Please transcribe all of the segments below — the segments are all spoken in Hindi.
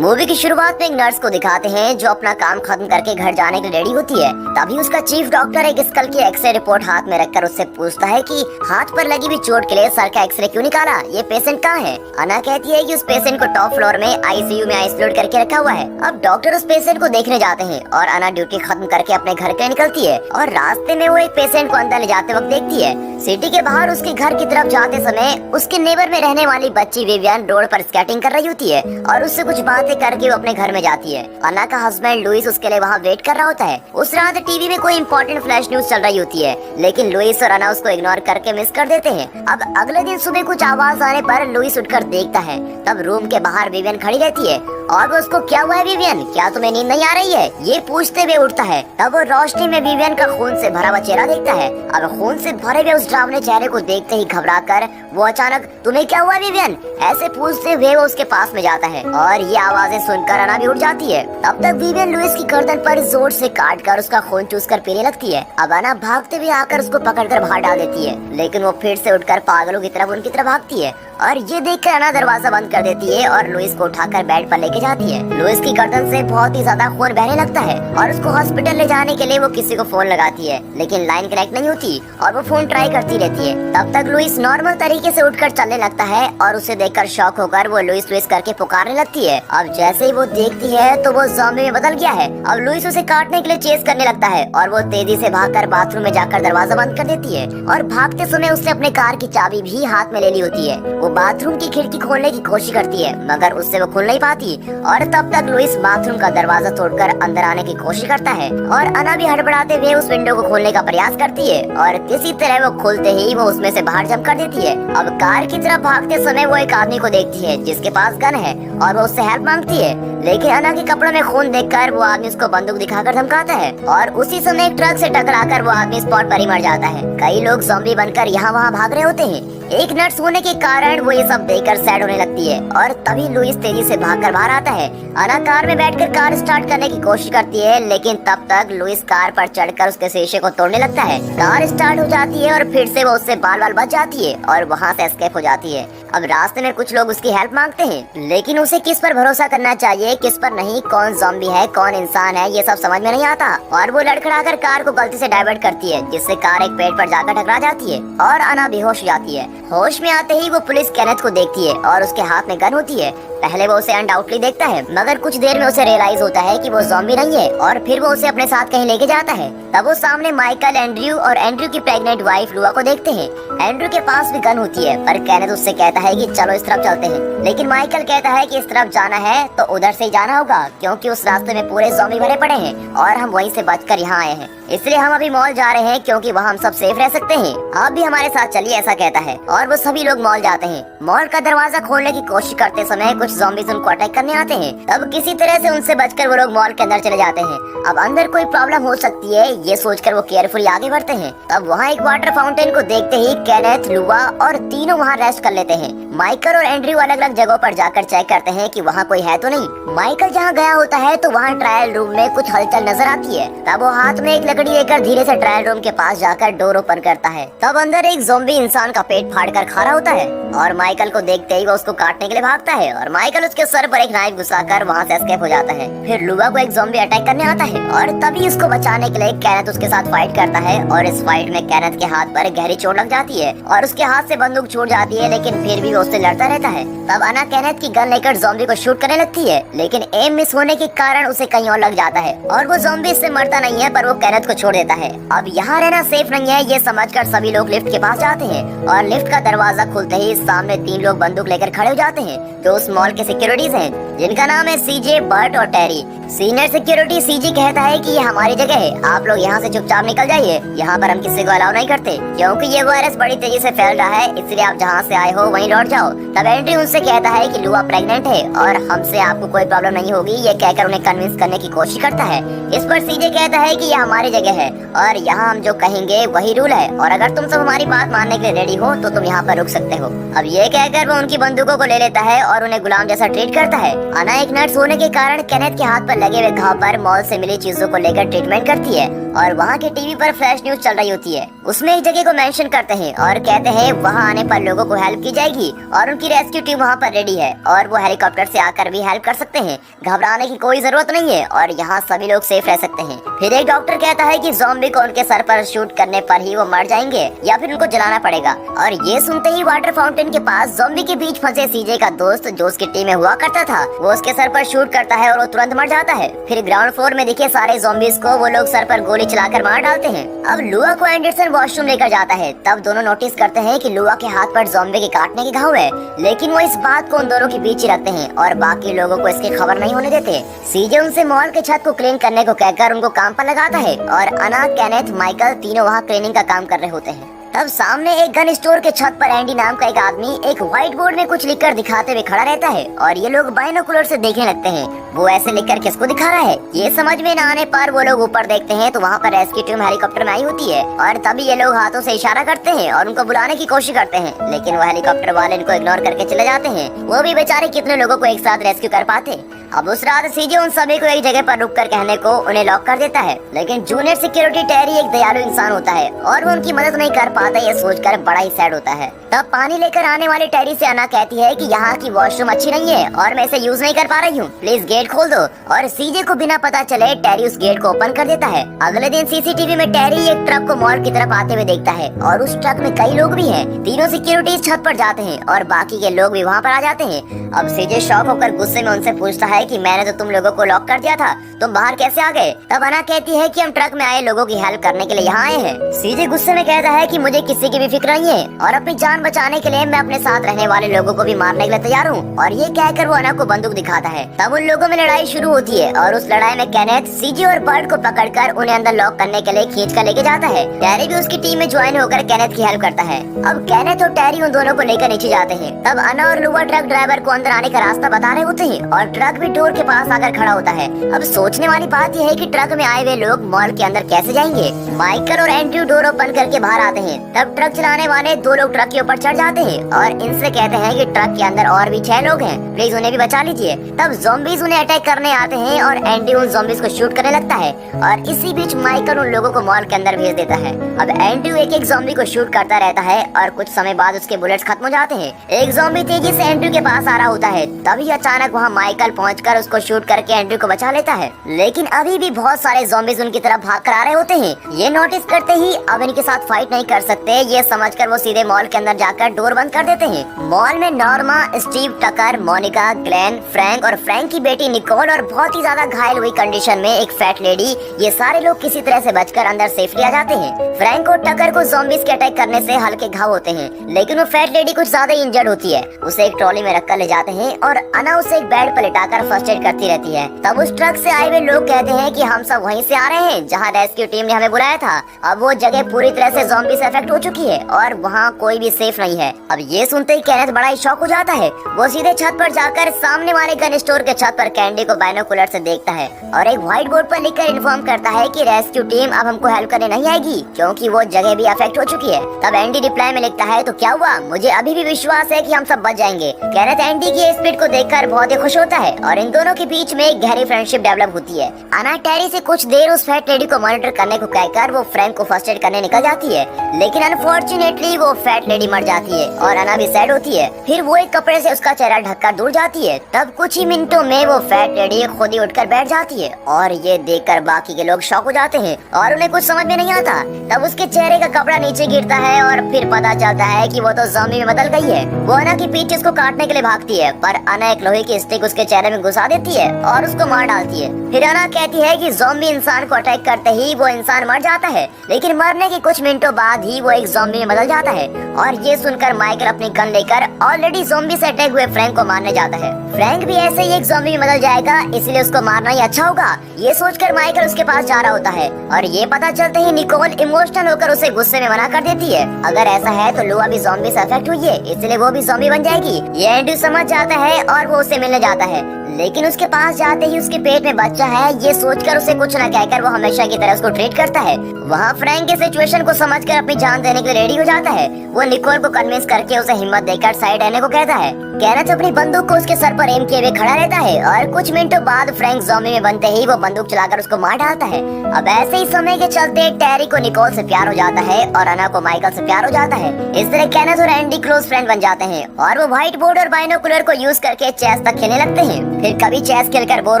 मूवी की शुरुआत में एक नर्स को दिखाते हैं जो अपना काम खत्म करके घर जाने के लिए रेडी होती है। तभी उसका चीफ डॉक्टर एक स्कल की एक्सरे रिपोर्ट हाथ में रखकर उससे पूछता है कि हाथ पर लगी हुई चोट के लिए सर का एक्सरे क्यों निकाला, ये पेशेंट कहाँ है। अना कहती है कि उस पेशेंट को टॉप फ्लोर में आईसीयू में आइसोलेट करके रखा हुआ है। अब डॉक्टर उस पेशेंट को देखने जाते हैं और अना ड्यूटी खत्म करके अपने घर के निकलती है और रास्ते में वो एक पेशेंट को अंदर ले जाते वक्त देखती है। सिटी के बाहर उसके घर की तरफ जाते समय उसके नेबर में रहने वाली बच्ची विवियन रोड पर स्केटिंग कर रही होती है और उससे कुछ बातें करके वो अपने घर में जाती है। अना का हस्बैंड लुइस उसके लिए वहाँ वेट कर रहा होता है। उस रात टीवी में कोई इम्पोर्टेंट फ्लैश न्यूज चल रही होती है, लेकिन लुइस और अना उसको इग्नोर करके मिस कर देते हैं। अब अगले दिन सुबह कुछ आवाज आने पर लुइस उठकर देखता है, तब रूम के बाहर विवियन खड़ी रहती है और वो उसको क्या हुआ है विवियन, क्या तुम्हें नींद नहीं आ रही है, ये पूछते हुए उठता है। तब वो रोशनी में विवियन का खून से भरा हुआ चेहरा देखता है। अब खून से भरे हुए उस डरावने चेहरे को देखते ही घबराकर वो अचानक तुम्हें क्या हुआ विवियन, ऐसे पूछते हुए वो उसके पास में जाता है और ये आवाजें सुनकर अना भी उठ जाती है। तब तक विवियन लुइस की गर्दन पर जोर से काट कर उसका खून चूसकर पीने लगती है। अब अना भागते हुए आकर उसको पकड़कर बाहर डाल देती है, लेकिन वो फिर से उठकर पागलों की तरफ उनकी तरफ भागती है और ये देखकर अना दरवाजा बंद कर देती है और लुइस को उठाकर बेड पर लेके जाती है। लुइस की गर्दन से बहुत ही ज्यादा खून बहने लगता है और उसको हॉस्पिटल ले जाने के लिए वो किसी को फोन लगाती है, लेकिन लाइन कनेक्ट नहीं होती और वो फोन ट्राई करती रहती है। तब तक लुइस नॉर्मल तरीके से उठकर चलने लगता है और उसे देखकर शॉक होकर वो लुइस लुइस करके पुकारने लगती है। अब जैसे ही वो देखती है तो वो ज़ॉम्बी में बदल गया है। अब लुइस उसे काटने के लिए चेस करने लगता है और वो तेजी से भागकर बाथरूम में जाकर दरवाजा बंद कर देती है और भागते समय उसने अपने कार की चाबी भी हाथ में ले ली होती है। वो बाथरूम की खिड़की खोलने की कोशिश करती है, मगर उससे वो खुल नहीं पाती और तब तक लुइस बाथरूम का दरवाजा तोड़कर अंदर आने की कोशिश करता है और अना भी हड़बड़ाते हुए उस विंडो को खोलने का प्रयास करती है और किसी तरह वो खुलते ही वो उसमें से बाहर जंप कर देती है। अब कार की तरफ भागते समय वो एक आदमी को देखती है जिसके पास गन है और वो उससे हेल्प मांगती है, लेकिन अना के कपड़ों में खून देखकर वो आदमी उसको बंदूक दिखाकर धमकाता है और उसी समय एक ट्रक से टकराकर वो आदमी स्पॉट पर ही मर जाता है। कई लोग ज़ॉम्बी बनकर यहाँ वहाँ भाग रहे होते हैं। एक नर्स होने के कारण वो ये सब देखकर सैड होने लगती है और तभी लुइस तेजी से भागकर बाहर आता है। अना कार में बैठकर कार स्टार्ट करने की कोशिश करती है, लेकिन तब तक लुइस कार पर चढ़कर उसके शीशे को तोड़ने लगता है। कार स्टार्ट हो जाती है और फिर से वो उससे बाल बाल बच जाती है और वहाँ से एस्केप हो जाती है। अब रास्ते में कुछ लोग उसकी हेल्प मांगते हैं, लेकिन उसे किस पर भरोसा करना चाहिए किस पर नहीं, कौन ज़ॉम्बी है कौन इंसान है, ये सब समझ में नहीं आता और वो लड़खड़ाकर कार को गलती से डाइवर्ट करती है, जिससे कार एक पेड़ पर जाकर टकरा जाती है और अना बेहोश हो जाती है। होश में आते ही वो पुलिस केनेथ को देखती है और उसके हाथ में गन होती है। पहले वो उसे अनडाउटली देखता है, मगर कुछ देर में उसे रियलाइज होता है कि वो ज़ॉम्बी नहीं है और फिर वो उसे अपने साथ कहीं लेके जाता है। तब वो सामने माइकल, एंड्रयू और एंड्रयू की प्रेग्नेंट वाइफ लुआ को देखते हैं। एंड्रयू के पास भी गन होती है, पर केनेथ उससे कहता है कि चलो इस तरफ चलते हैं, लेकिन माइकल कहता है कि इस तरफ जाना है तो उधर से ही जाना होगा, क्योंकि उस रास्ते में पूरे ज़ॉम्बी भरे पड़े हैं और हम वहीं से बचकर यहाँ आए हैं, इसलिए हम अभी मॉल जा रहे हैं क्योंकि वहाँ हम सब सेफ रह सकते हैं। आप भी हमारे साथ चलिए, ऐसा कहता है और वो सभी लोग मॉल जाते हैं। मॉल का दरवाजा खोलने की कोशिश करते समय कुछ ज़ॉम्बीज़ उनको अटैक करने आते हैं। तब किसी तरह से उनसे बचकर वो लोग मॉल के अंदर चले जाते हैं। अब अंदर कोई प्रॉब्लम हो सकती है ये सोचकर वो केयरफुली आगे बढ़ते हैं। तब वहाँ एक वाटर फाउंटेन को देखते ही केनेथ, लुआ और तीनों वहाँ रेस्ट कर लेते हैं। माइकल और एंड्रयू अलग अलग जगहों पर जाकर चेक करते हैं कि वहाँ कोई है तो नहीं। माइकल जहाँ गया होता है तो वहाँ ट्रायल रूम में कुछ हलचल नजर आती है। तब वो हाथ में एक लकड़ी लेकर धीरे से ट्रायल रूम के पास जाकर डोर ओपन करता है। तब अंदर एक ज़ॉम्बी इंसान का पेट फाड़कर खा रहा होता है और माइकल को देखते ही वो उसको काटने के लिए भागता है और माइकल उसके सर पर एक नाइफ घुसाकर वहाँ से एस्केप हो जाता है। फिर लुआ को एक ज़ॉम्बी अटैक करने आता है और तभी उसको बचाने के लिए केनेथ उसके साथ फाइट करता है और इस फाइट में केनेथ के हाथ पर गहरी चोट लग जाती है और उसके हाथ से बंदूक छूट जाती है, लेकिन फिर भी वो उससे लड़ता रहता है। तब अना केनेथ की गन लेकर ज़ॉम्बी को शूट करने लगती है, लेकिन एम मिस होने के कारण उसे कहीं और लग जाता है और वो ज़ॉम्बी इससे मरता नहीं है, पर वो केनेथ को छोड़ देता है। अब यहाँ रहना सेफ नहीं है ये समझकर सभी लोग लिफ्ट के पास जाते हैं और लिफ्ट का दरवाजा खुलते ही सामने 3 लोग बंदूक लेकर खड़े हो जाते हैं, जो उस मॉल के सिक्योरिटीज हैं, जिनका नाम है सीजे, बर्ट और टेरी। सीनियर सिक्योरिटी सीजे कहता है कि ये हमारी जगह है, आप लोग यहाँ से चुपचाप निकल जाइए, यहाँ पर हम किसी को अलाउ नहीं करते क्योंकि ये वायरस बड़ी तेजी से फैल रहा है, इसलिए आप जहाँ से आए हो वहीं लौट जाओ। तब एंड्रयू उनसे कहता है कि लुआ प्रेग्नेंट है और हमसे आपको कोई प्रॉब्लम नहीं होगी, ये कहकर उन्हें कन्विंस करने की कोशिश करता है। इस पर सीजे कहता है कि ये हमारी जगह है और यहाँ हम जो कहेंगे वही रूल है और अगर तुम सब हमारी बात मानने के लिए रेडी हो तो तुम यहाँ पर रुक सकते हो। अब ये कहकर वो उनकी बंदूकों को ले लेता है और उन्हें गुलाम गुलाम जैसा ट्रीट करता है। अना एक नर्स होने के कारण केनेथ के हाथ पर लगे हुए घाव पर मॉल से मिली चीजों को लेकर ट्रीटमेंट करती है और वहाँ के टीवी पर फ्लैश न्यूज चल रही होती है। उसमें एक जगह को मेंशन करते हैं और कहते हैं वहाँ आने पर लोगों को हेल्प की जाएगी और उनकी रेस्क्यू टीम वहाँ पर रेडी है और वो हेलीकॉप्टर से आकर भी हेल्प कर सकते हैं। घबराने की कोई जरूरत नहीं है और यहाँ सभी लोग सेफ रह सकते हैं। फिर एक डॉक्टर कहता है कि ज़ॉम्बी को उनके सर पर शूट करने पर ही वो मर जाएंगे या फिर उनको जलाना पड़ेगा। और ये सुनते ही वाटर फाउंटेन के पास ज़ॉम्बी के बीच फंसे सीजे का दोस्त जो उसकी टीम में हुआ करता था वो उसके सर पर शूट करता है और वो तुरंत मर जाता है। फिर ग्राउंड फ्लोर में दिखे सारे ज़ॉम्बीज को वो लोग सर पर गोली चलाकर मार डालते हैं। अब लुआ को एंडरसन वॉशरूम लेकर जाता है। तब दोनों नोटिस करते हैं कि लुआ के हाथ पर ज़ॉम्बी के काटने के घाव है, लेकिन वो इस बात को उन दोनों के बीच ही रखते हैं और बाकी लोगों को इसकी खबर नहीं होने देते। सीजे उनसे मॉल के छत को क्लीन करने को कहकर उनको काम पर लगाता है और अना, केनेथ, माइकल तीनों वहाँ क्लीनिंग का काम कर रहे होते हैं। तब सामने एक गन स्टोर के छत पर एंडी नाम का एक आदमी एक व्हाइट बोर्ड में कुछ लिखकर दिखाते हुए खड़ा रहता है और ये लोग बाइनोकुलर से देखने लगते हैं। वो ऐसे लिखकर किसको दिखा रहा है ये समझ में न आने पर वो लोग ऊपर देखते हैं तो वहाँ पर रेस्क्यू टीम हेलीकॉप्टर में आई होती है और तभी ये लोग हाथों से इशारा करते हैं और उनको बुलाने की कोशिश करते हैं, लेकिन वो हेलीकॉप्टर वाले इनको इग्नोर करके चले जाते हैं। वो भी बेचारे कितने लोगों को एक साथ रेस्क्यू कर पाते। अब उस रात सीजे उन सभी को एक जगह पर रुककर कहने को उन्हें लॉक कर देता है, लेकिन जूनियर सिक्योरिटी टेरी एक दयालु इंसान होता है और वो उनकी मदद नहीं कर पाता ये सोचकर बड़ा ही सैड होता है। तब पानी लेकर आने वाली टेरी से अना कहती है कि यहाँ की वॉशरूम अच्छी नहीं है और मैं इसे यूज नहीं कर पा रही हूँ, प्लीज गेट खोल दो। और सीजे को बिना पता चले टेरी उस गेट को ओपन कर देता है। अगले दिन सीसीटीवी में टेरी एक ट्रक को मॉल की तरफ आते हुए देखता है और उस ट्रक में कई लोग भी हैं। तीनों सिक्योरिटी छत पर जाते हैं और बाकी के लोग भी वहाँ पर आ जाते हैं। अब सीजे शॉक होकर गुस्से में उनसे पूछता है कि मैंने तो तुम लोगों को लॉक कर दिया था, तुम बाहर कैसे आ गए? तब अना कहती है कि हम ट्रक में आए लोगों की हेल्प करने के लिए यहाँ आए हैं। सीजे गुस्से में कहता है कि मुझे किसी की भी फिक्र नहीं है और अपनी जान बचाने के लिए मैं अपने साथ रहने वाले लोगों को भी मारने के लिए तैयार हूँ। और ये कहकर वो अना को बंदूक दिखाता है। तब उन लोगों में लड़ाई शुरू होती है और उस लड़ाई में केनेथ सीजे और बर्ड को पकड़कर उन्हें अंदर लॉक करने के लिए खींच कर लेके जाता है। टेरी भी उसकी टीम में ज्वाइन होकर केनेथ की हेल्प करता है। अब केनेथ और टेरी उन दोनों को लेकर नीचे जाते हैं। तब अना और लुआ ट्रक ड्राइवर को अंदर आने का रास्ता बता रहे होते हैं और ट्रक भी डोर के पास आकर खड़ा होता है। अब सोचने वाली बात यह है कि ट्रक में आए हुए लोग मॉल के अंदर कैसे जाएंगे। माइकल और एंड्रयू डोर ओपन करके बाहर आते हैं। तब ट्रक चलाने वाले दो लोग ट्रक के ऊपर चढ़ जाते हैं और इनसे कहते हैं कि ट्रक के अंदर और भी 6 लोग हैं, प्लीज उन्हें भी बचा लीजिए। तब ज़ॉम्बीज उन्हें अटैक करने आते हैं और एंड्रयू उन ज़ॉम्बीज को शूट करने लगता है और इसी बीच माइकल उन लोगों को मॉल के अंदर भेज देता है। अब एंड्रयू एक एक ज़ॉम्बी को शूट करता रहता है और कुछ समय बाद उसके बुलेट्स खत्म हो जाते हैं। एक ज़ॉम्बी तेजी से एंड्रयू के पास आ रहा होता है, तभी अचानक वहाँ माइकल पहुंचकर उसको शूट करके एंड्रयू को बचा लेता है, लेकिन अभी भी बहुत सारे ज़ॉम्बीज उनकी तरफ भाग कर आ रहे होते हैं। ये नोटिस करते ही अब इनके साथ फाइट नहीं कर सकते ये समझकर वो सीधे मॉल के अंदर जाकर डोर बंद कर देते हैं। मॉल में नॉर्मा, स्टीव, टकर, मोनिका, ग्लेन, फ्रैंक और फ्रैंक की बेटी निकोल और बहुत ही ज्यादा घायल हुई कंडीशन में एक फैट लेडी, ये सारे लोग किसी तरह से बचकर अंदर सेफली आ जाते हैं। फ्रैंक और टकर को ज़ॉम्बीज के अटैक करने से हल्के घाव होते हैं, लेकिन वो फैट लेडी कुछ ज्यादा ही इंजर्ड होती है। उसे एक ट्रॉली में रखकर ले जाते हैं और अना उसे एक बेड पर लिटाकर फर्स्ट एड करती रहती है। तब उस ट्रक से आए हुए लोग कहते हैं कि हम सब वहीं से आ रहे हैं जहां रेस्क्यू टीम ने हमें बुलाया था। अब वो जगह पूरी तरह से ज़ॉम्बी से अफेक्ट हो चुकी है और वहाँ कोई भी सेफ नहीं है। अब ये सुनते ही केनेथ बड़ा ही शॉक हो जाता है। वो सीधे छत पर जाकर सामने वाले गन स्टोर के छत पर कैंडी को बाइनोकुलर से देखता है और एक व्हाइट बोर्ड पर लिखकर इन्फॉर्म करता है कि रेस्क्यू टीम अब हमको हेल्प करने नहीं आएगी क्योंकि वो जगह भी अफेक्ट हो चुकी है। तब एंडी रिप्लाई में लिखता है तो क्या हुआ, मुझे अभी भी विश्वास है कि हम सब बच जाएंगे। केनेथ एंडी की स्पीड को देखकर बहुत ही खुश होता है और इन दोनों के बीच में एक गहरी फ्रेंडशिप डेवलप होती है। अना टेरी से कुछ देर उस फैट लेडी को मॉनिटर करने को कहकर वो फ्रैंक को फर्स्ट एड करने निकल जाती है, लेकिन अनफॉर्चुनेटली वो फैट लेडी मर जाती है और अना भी सैड होती है। फिर वो एक कपड़े से उसका चेहरा ढककर दूर जाती है। तब कुछ ही मिनटों में वो फैट लेडी खुद ही उठकर बैठ जाती है और ये देखकर बाकी के लोग शॉक हो जाते हैं और उन्हें कुछ समझ में नहीं आता। तब उसके चेहरे का कपड़ा नीचे गिरता है और फिर पता चलता है कि वो तो ज़ॉम्बी में बदल गई है। वो अना की पीठ उसको काटने के लिए भागती है पर अना एक लोहे की स्टिक उसके चेहरे में घुसा देती है और उसको मार डालती है। फिर अना कहती है कि ज़ॉम्बी इंसान को अटैक करते ही वो इंसान मर जाता है, लेकिन मरने के कुछ मिनटों बाद ही वो एक ज़ॉम्बी में बदल जाता है। और ये सुनकर माइकल अपनी गन लेकर ऑलरेडी ज़ॉम्बी से अटैक हुए फ्रैंक को मारने जाता है। फ्रैंक भी ऐसे ही एक ज़ॉम्बी में बदल जाएगा, इसलिए उसको मारना ही अच्छा होगा। ये सोचकर माइकल उसके पास जा रहा होता है और ये पता चलते ही निकोल इमोशनल होकर उसे गुस्से में मना कर देती है। अगर ऐसा है तो लुआ भी ज़ॉम्बी से अफेक्ट हुई है, इसलिए वो भी ज़ॉम्बी बन जाएगी। ये एंड्रयू समझ जाता है और वो उसे मिलने जाता है, लेकिन उसके पास जाते ही उसके पेट में बच्चा है ये सोचकर उसे कुछ न कहकर वो हमेशा की तरह उसको ट्रीट करता है। वहाँ फ्रैंक के सिचुएशन को समझकर अपनी जान देने के लिए रेडी हो जाता है। वो निकोल को कन्विंस करके उसे हिम्मत देकर साइड रहने को कहता है। केनेथ अपनी बंदूक को उसके सर पर एम किए हुए खड़ा रहता है और कुछ मिनटों बाद फ्रैंक ज़ॉम्बी में बनते ही वो बंदूक चलाकर उसको मार डालता है। अब ऐसे ही समय के चलते टेरी को निकोल से प्यार हो जाता है और अना को माइकल से प्यार हो जाता है। इस तरह केनेथ और एंडी क्लोज फ्रेंड बन जाते हैं और वो व्हाइट बोर्ड और बाइनोकुलर को यूज करके चेस तक खेलने लगते हैं। फिर कभी चेस खेलकर बोर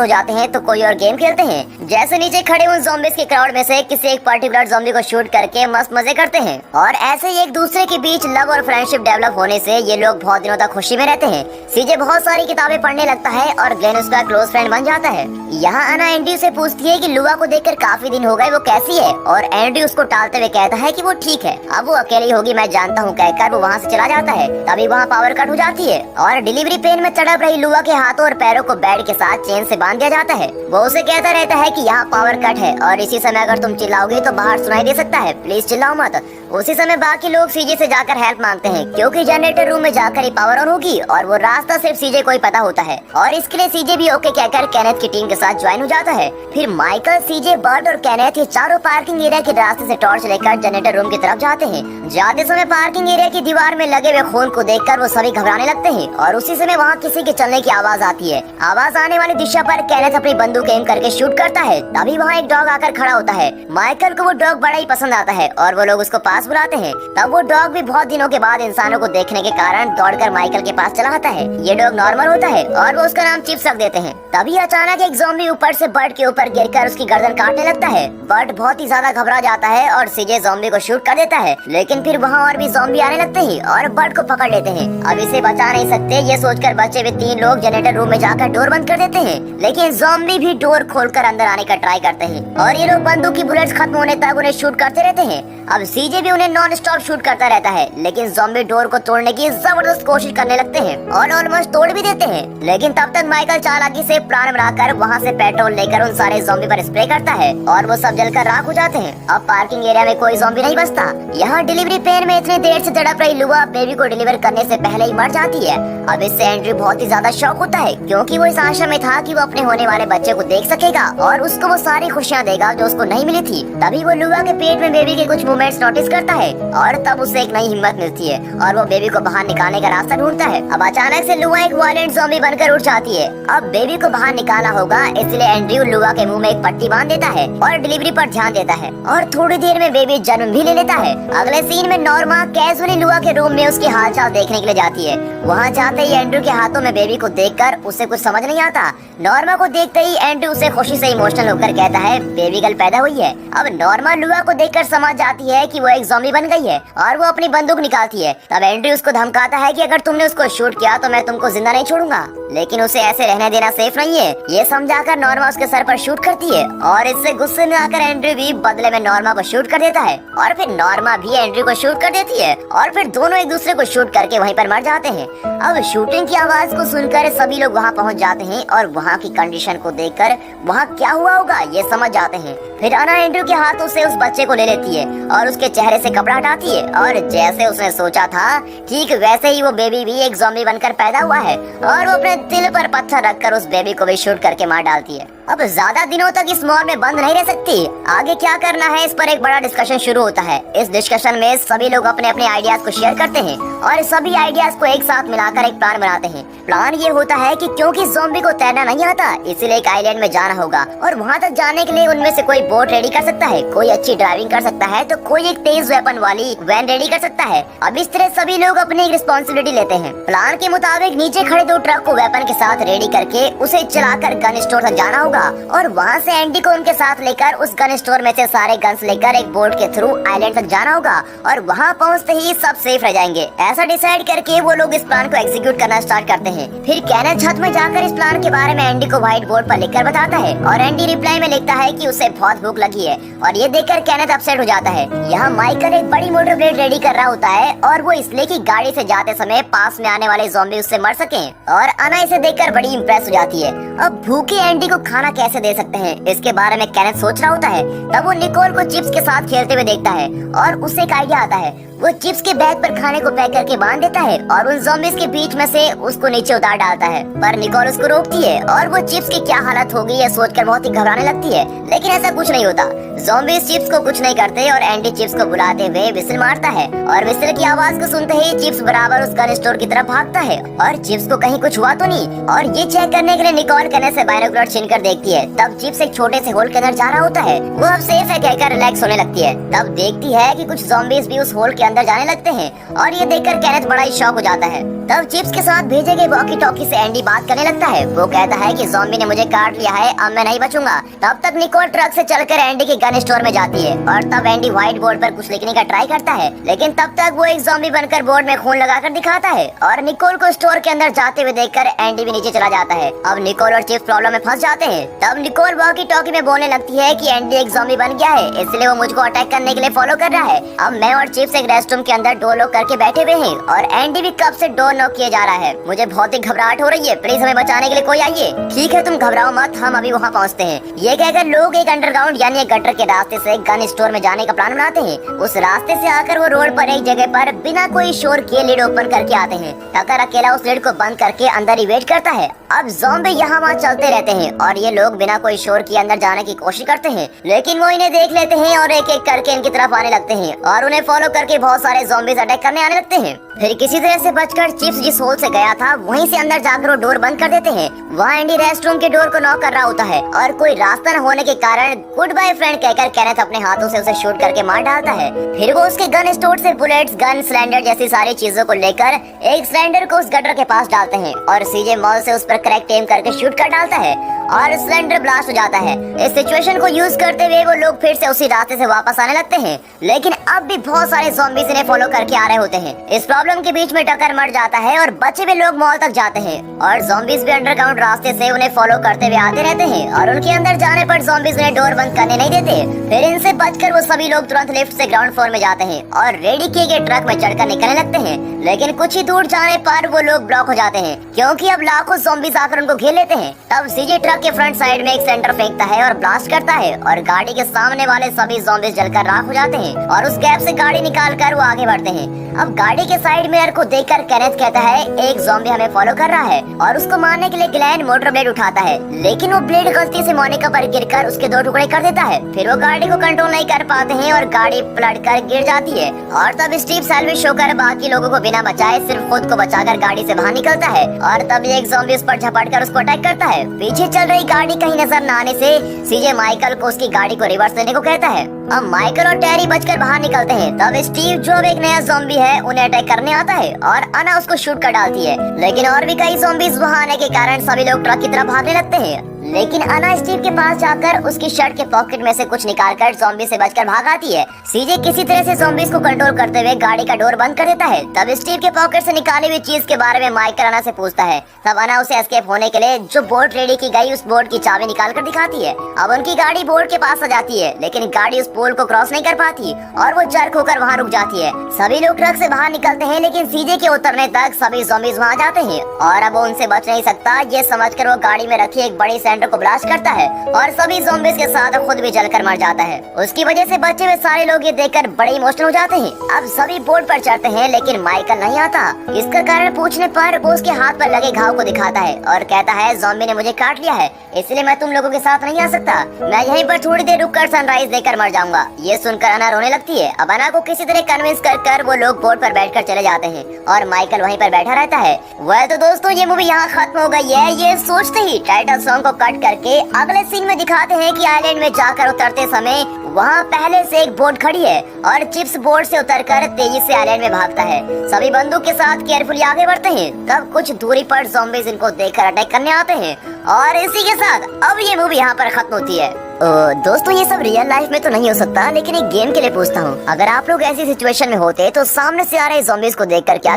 हो जाते हैं तो कोई और गेम खेलते हैं। जैसे नीचे खड़े उन ज़ॉम्बीज़ के क्राउड में से किसी एक पर्टिकुलर ज़ॉम्बी को शूट करके मस्त मजे करते हैं और ऐसे ही एक दूसरे के बीच लव और फ्रेंडशिप डेवलप होने से ये लोग बहुत दिनों तक खुशी में रहते हैं। सीजे बहुत सारी किताबें पढ़ने लगता है और ग्लेन उसका क्लोज फ्रेंड बन जाता है। यहाँ अना एंडी से पूछती है कि लुआ को देखकर काफी दिन हो गए, वो कैसी है, और एंडी उसको टालते हुए कहता है कि वो ठीक है, अब वो अकेली होगी मैं जानता हूँ कहकर वो वहाँ से चला जाता है। तभी वहाँ पावर कट हो जाती है और डिलीवरी पेन में तड़प रही लुआ के हाथों और पैरों को बेड के साथ चेन से बांध दिया जाता है। वो उसे कहता रहता है कि यहाँ पावर कट है और इसी समय अगर तुम चिल्लाओगे तो बाहर सुनाई दे सकता है, प्लीज चिल्लाओ मत। उसी समय बाकी लोग सीजे से जाकर हेल्प मांगते हैं क्योंकि जनरेटर रूम में जाकर ही पावर ऑन होगी और वो रास्ता सिर्फ सीजे को ही पता होता है और इसके लिए सीजे भी ओके कहकर केनेथ की टीम के साथ ज्वाइन हो जाता है। फिर माइकल, सीजे, बर्ट और केनेथ ये चारों पार्किंग एरिया के रास्ते से टॉर्च लेकर जनरेटर रूम की तरफ जाते हैं। जाते समय पार्किंग एरिया की दीवार में लगे हुए खून को देखकर वो सभी घबराने लगते हैं और उसी समय वहाँ किसी के चलने की आवाज आती है। आवाज आने वाली दिशा पर केनेथ अपनी बंदूक एम करके शूट करता है। तभी वहाँ एक डॉग आकर खड़ा होता है। माइकल को वो डॉग बड़ा ही पसंद आता है और वो लोग उसको पास बुलाते हैं। तब वो डॉग भी बहुत दिनों के बाद इंसानों को देखने के कारण दौड़कर माइकल के पास चला आता है। ये डॉग नॉर्मल होता है और वो उसका नाम चिप्स रख देते हैं। तभी अचानक एक ज़ॉम्बी ऊपर से बर्ट के ऊपर गिरकर उसकी गर्दन काटने लगता है। बर्ट बहुत ही ज्यादा घबरा जाता है और सीजे ज़ॉम्बी को शूट कर देता है, लेकिन फिर वहाँ और भी ज़ॉम्बी आने लगते हैं और बर्ट को पकड़ लेते हैं। अब इसे बचा नहीं सकते ये सोचकर बचे हुए 3 लोग जनरेटर रूम में जाकर डोर बंद कर देते हैं, लेकिन ज़ॉम्बी भी डोर खोलकर अंदर आने का ट्राई करते हैं और ये लोग बंदूक की बुलेट्स खत्म होने तक उन्हें शूट करते रहते हैं। अब सीजे भी उन्हें नॉन स्टॉप शूट करता रहता है, लेकिन ज़ॉम्बी डोर को तोड़ने की जबरदस्त कोशिश करने लगते हैं और ऑलमोस्ट तोड़ भी देते हैं। लेकिन तब तक माइकल चालाकी से प्लान बनाकर वहाँ से पेट्रोल लेकर उन सारे ज़ॉम्बी पर स्प्रे करता है और वो सब जलकर राख हो जाते हैं। अब पार्किंग एरिया में कोई ज़ॉम्बी नहीं बचता। यहाँ डिलीवरी पेन में इतनी देर से तड़प रही लुआ बेबी को डिलीवर करने से पहले ही मर जाती है। अब इससे एंड्रयू बहुत ही ज्यादा शॉक होता है क्योंकि वो इस आशा में था कि वो अपने होने वाले बच्चे को देख सकेगा और उसको वो सारी खुशियाँ देगा जो उसको नहीं मिली थी। तभी वो लुआ के पेट में बेबी के कुछ मूवमेंट्स नोटिस करता है और तब उसे एक नई हिम्मत मिलती है और वो बेबी को बाहर निकालने का रास्ता ढूंढता है। अब अचानक से लुआ एक वायलेंट ज़ॉम्बी बनकर उठ जाती है। अब बेबी को बाहर निकालना होगा, इसलिए एंड्रयू लुआ के मुंह में एक पट्टी बांध देता है और डिलीवरी पर ध्यान देता है और थोड़ी देर में बेबी जन्म भी ले लेता है। अगले सीन में नॉर्मा कैजुअली लुआ के रूम में उसकी हालचाल देखने के लिए जाती है। वहाँ जाते ही एंड्रयू के हाथों में बेबी को देखकर उसे कुछ समझ नहीं आता। नॉर्मा को देखते ही एंड्रयू उसे खुशी से इमोशनल होकर कहता है बेबी गर्ल पैदा हुई है। अब नॉर्मा लुआ को देखकर समझ जाती है कि वो एक ज़ॉम्बी बन गई है और वो अपनी बंदूक निकालती है। तब एंड्रयू उसको धमकाता है कि अगर तुमने उसको शूट किया तो मैं तुमको जिंदा नहीं छोड़ूंगा, लेकिन उसे ऐसे रहने देना सेफ नहीं है। ये समझाकर नॉर्मा उसके सर पर शूट करती है और इससे गुस्से में आकर एंड्रयू भी बदले में नॉर्मा को शूट कर देता है और फिर नॉर्मा भी एंड्रयू को शूट कर देती है और फिर दोनों एक दूसरे को शूट करके वहीं पर मर जाते हैं। अब शूटिंग की आवाज को सुनकर सभी लोग वहाँ पहुँच जाते हैं और वहाँ की कंडीशन को देखकर वहाँ क्या हुआ होगा ये समझ जाते हैं। फिर अना एंड्रयू के हाथों से उस बच्चे को ले लेती है और उसके चेहरे से कपड़ा हटाती है और जैसे उसने सोचा था ठीक वैसे ही वो बेबी भी एक ज़ॉम्बी बनकर पैदा हुआ है और वो अपने दिल पर पत्थर रखकर उस बेबी को भी शूट करके मार डालती है। अब ज्यादा दिनों तक इस मॉल में बंद नहीं रह सकती, आगे क्या करना है इस पर एक बड़ा डिस्कशन शुरू होता है। इस डिस्कशन में सभी लोग अपने अपने आइडियाज को शेयर करते हैं और सभी आइडियाज को एक साथ मिलाकर एक प्लान बनाते हैं। प्लान ये होता है कि क्योंकि ज़ॉम्बी को तैरना नहीं आता इसलिए एक आइलैंड में जाना होगा और वहाँ तक जाने के लिए उनमें से कोई बोट रेडी कर सकता है, कोई अच्छी ड्राइविंग कर सकता है तो कोई एक तेज वेपन वाली वैन रेडी कर सकता है। अब इस तरह सभी लोग अपनी एक रिस्पॉन्सिबिलिटी लेते हैं। प्लान के मुताबिक नीचे खड़े 2 ट्रक को वेपन के साथ रेडी करके उसे चलाकर गन स्टोर तक जाना होगा और वहाँ से एंडी को उनके साथ लेकर उस गन स्टोर में से सारे गन्स लेकर एक बोट के थ्रू आइलैंड तक जाना होगा और वहाँ पहुँचते ही सब सेफ रह जाएंगे। ऐसा डिसाइड करके वो लोग इस प्लान को एग्जीक्यूट करना स्टार्ट करते हैं। फिर केनेथ छत में जाकर इस प्लान के बारे में एंडी को व्हाइट बोर्ड पर लिखकर बताता है और एंडी रिप्लाई में लिखता है कि उसे बहुत भूख लगी है और ये देखकर केनेथ अपसेट हो जाता है। यहाँ माइकल एक बड़ी मोटर ब्लेड रेडी कर रहा होता है और वो इसलिए कि गाड़ी से जाते समय पास में आने वाले ज़ॉम्बी उससे मर सकें और अना इसे देखकर बड़ी इम्प्रेस हो जाती है। अब भूखे एंडी को खाना खाना कैसे दे सकते हैं, इसके बारे में केनेथ सोच रहा होता है। तब वो निकोल को चिप्स के साथ खेलते हुए देखता है और उससे एक आइडिया आता है। वो चिप्स के बैग पर खाने को पैक करके बांध देता है और उन ज़ॉम्बीज़ के बीच में से उसको नीचे उतार डालता है, पर निकोल उसको रोकती है और वो चिप्स की क्या हालत होगी ये सोचकर बहुत ही घबराने लगती है। लेकिन ऐसा कुछ नहीं होता। ज़ॉम्बीज़ चिप्स को कुछ नहीं करते और एंडी चिप्स को बुलाते हुए विसल मारता है और विसल की आवाज को सुनते ही चिप्स बराबर उस गन स्टोर की तरफ भागता है और चिप्स को कहीं कुछ हुआ तो नहीं। और ये चेक करने के लिए निकोल केनेथ से बाइनोकुलर छीनकर देखती है। तब चिप्स एक छोटे से होल के अंदर जा रहा होता है। वो अब सेफ है कहकर रिलैक्स होने लगती है। तब देखती है कि कुछ ज़ॉम्बीज़ भी उस होल के अंदर जाने लगते हैं और ये देखकर केनेथ बड़ा ही शॉक हो जाता है। तब चिप्स के साथ भेजे गए वॉकी टॉकी से एंडी बात करने लगता है। वो कहता है कि ज़ॉम्बी ने मुझे काट लिया है, अब मैं नहीं बचूंगा। तब तक निकोल ट्रक से चलकर एंडी के गन स्टोर में जाती है और तब एंडी व्हाइट बोर्ड पर कुछ लिखने का ट्राई करता है, लेकिन तब तक वो एक ज़ॉम्बी बनकर बोर्ड में खून लगाकर दिखाता है और निकोल को स्टोर के अंदर जाते हुए देखकर एंडी भी नीचे चला जाता है। अब निकोल और चिप्स प्रॉब्लम में फंस जाते हैं। तब निकोल वॉकी टॉकी में बोलने लगती है कि एंडी एक ज़ॉम्बी बन गया है, इसलिए वो मुझको अटैक करने के लिए फॉलो कर रहा है। अब मैं और चिप्स एक रेस्टरूम के अंदर डोर लॉक करके बैठे हुए हैं और एंडी भी कब से डोर नॉक किए जा रहा है। मुझे बहुत ही घबराहट हो रही है, प्लीज हमें बचाने के लिए कोई आइए। ठीक है तुम घबराओ मत, हम अभी वहाँ पहुँचते हैं। ये कहकर लोग एक अंडरग्राउंड यानी एक गटर के रास्ते से गन स्टोर में जाने का प्लान बनाते हैं। उस रास्ते से आकर वो रोड पर एक जगह पर बिना कोई शोर किए लिड ओपन करके आते हैं। टकर अकेला उस लिड को बंद करके अंदर ही वेट करता है। अब ज़ॉम्बी यहाँ वहाँ चलते रहते हैं और ये लोग बिना कोई शोर किए अंदर जाने की कोशिश करते हैं, लेकिन वो इन्हें देख लेते हैं और एक एक करके इनकी तरफ आने लगते हैं और उन्हें फॉलो करके बहुत सारे ज़ॉम्बीज़ अटैक करने आने लगते हैं। फिर किसी तरह से बचकर चिप्स जिस होल से गया था वहीं से अंदर जाकर वो डोर बंद कर देते हैं। वहाँ एंडी रेस्टरूम के डोर को नॉक कर रहा होता है और कोई रास्ता न होने के कारण गुड बाय फ्रेंड कहकर केनेथ अपने हाथों से उसे शूट करके मार डालता है। फिर वो उसके गन स्टोर से बुलेट्स, गन, सिलेंडर जैसी सारी चीजों को लेकर एक सिलेंडर को उस गटर के पास डालते हैं और सीजे मॉल से उस पर करेक्ट एम करके शूट कर डालता है और सिलेंडर ब्लास्ट हो जाता है। इस सिचुएशन को यूज करते हुए वो लोग फिर से उसी रास्ते से वापस आने लगते हैं, लेकिन अब भी बहुत सारे ज़ॉम्बीज़ इन्हें फॉलो करके आ रहे होते हैं। इस प्रॉब्लम के बीच में टकर मर जाता है और बचे हुए लोग मॉल तक जाते हैं और ज़ॉम्बीज़ भी अंडरग्राउंड रास्ते से उन्हें फॉलो करते हुए आते रहते हैं और उनके अंदर जाने पर ज़ॉम्बीज़ उन्हें डोर बंद करने नहीं देते। फिर इनसे बचकर वो सभी लोग तुरंत लिफ्ट से ग्राउंड फ्लोर में जाते हैं और रेडी किए गए ट्रक में चढ़कर निकलने लगते हैं, लेकिन कुछ ही दूर जाने पर वो लोग ब्लॉक हो जाते हैं क्योंकि अब लाखों ज़ॉम्बीज़ आकर उनको घेर लेते हैं। तब सीजे ट्रक के फ्रंट साइड में सेंटर फेंकता है और ब्लास्ट करता है और गाड़ी के सामने वाले सभी ज़ॉम्बीज़ जलकर राख हो जाते हैं और उस गैप से गाड़ी निकालकर वो आगे बढ़ते हैं। अब गाड़ी के साइड मिरर को देखकर केनेथ कहता है एक ज़ॉम्बी हमें फॉलो कर रहा है और उसको मारने के लिए ग्लेन मोटर ब्लेड उठाता है, लेकिन वो ब्लेड गलती से मोनिका पर गिरकर उसके 2 टुकड़े कर देता है। फिर वो गाड़ी को कंट्रोल नहीं कर पाते हैं और गाड़ी पलटकर गिर जाती है और तब स्टीव सैल्वेज होकर बाकी लोगों को बिना बचाए सिर्फ खुद को बचाकर गाड़ी से बाहर निकलता है और तब एक ज़ॉम्बी उस पर झपटकर उसको अटैक करता है। पीछे चल रही गाड़ी कहीं नजर न आने से सीजे माइकल को उसकी गाड़ी को रिवर्स लेने को कहता है। अब माइकल और टेरी बचकर बाहर निकलते हैं। तब स्टीव जो एक नया ज़ॉम्बी है उन्हें अटैक करने आता है और अना उसको शूट कर डालती है, लेकिन और भी कई ज़ॉम्बीज़ वहाँ आने के कारण सभी लोग ट्रक की तरफ भागने लगते हैं। लेकिन अना स्टीव के पास जाकर उसकी शर्ट के पॉकेट में से कुछ निकालकर ज़ॉम्बी से बचकर भाग आती है। सीजे किसी तरह से ज़ॉम्बीज़ को कंट्रोल करते हुए गाड़ी का डोर बंद कर देता है। तब स्टीव के पॉकेट से निकाली हुई चीज के बारे में माइकल अना से पूछता है। तब अना उसे एस्केप होने के लिए जो बोट रेडी की गई उस बोट की चाबी निकाल कर दिखाती है। अब उनकी गाड़ी बोट के पास आ जाती है, लेकिन गाड़ी उस पोल को क्रॉस नहीं कर पाती और वो जर्क होकर वहाँ रुक जाती है। सभी लोग ट्रक से बाहर निकलते हैं, लेकिन सीजे के उतरने तक सभी ज़ॉम्बीज़ वहाँ जाते हैं और अब वो उनसे बच नहीं सकता। ये समझकर वो गाड़ी में रखी एक बड़ी सिलेंडर को ब्लास्ट करता है और सभी ज़ॉम्बीज़ के साथ खुद भी जलकर मर जाता है। उसकी वजह से बचे हुए सारे लोग ये देखकर बड़े इमोशनल हो जाते हैं। अब सभी बोट पर चढ़ते हैं, लेकिन माइकल नहीं आता। इसका कारण पूछने पर वो उसके हाथ पर लगे घाव को दिखाता है और कहता है ज़ॉम्बी ने मुझे काट लिया है, इसलिए मैं तुम लोगों के साथ नहीं आ सकता। मैं यहीं पर थोड़ी देर रुककर सनराइज देखकर मर जाऊंगा। ये सुनकर अना रोने लगती है। अब अना को किसी तरह कन्विंस कर वो लोग बोट पर बैठकर चले जाते हैं और माइकल वहीं पर बैठा रहता है। वह तो दोस्तों ये मूवी यहाँ खत्म हो गई है। ये सोचते ही टाइटल सॉन्ग को कट करके अगले सीन में दिखाते हैं कि आइलैंड में जाकर उतरते समय वहाँ पहले से एक बोट खड़ी है और चिप्स बोट से उतरकर तेजी से आइलैंड में भागता है। सभी बंदूक के साथ केयरफुली आगे बढ़ते हैं। तब कुछ दूरी पर ज़ॉम्बीज़ इनको देखकर अटैक करने आते हैं और इसी के साथ अब ये मूवी यहाँ पर खत्म होती है। दोस्तों ये सब रियल लाइफ में तो नहीं हो सकता, लेकिन एक गेम के लिए पूछता हूँ, अगर आप लोग ऐसी सिचुएशन में होते तो सामने से आ रहे ज़ॉम्बीज़ को देखकर क्या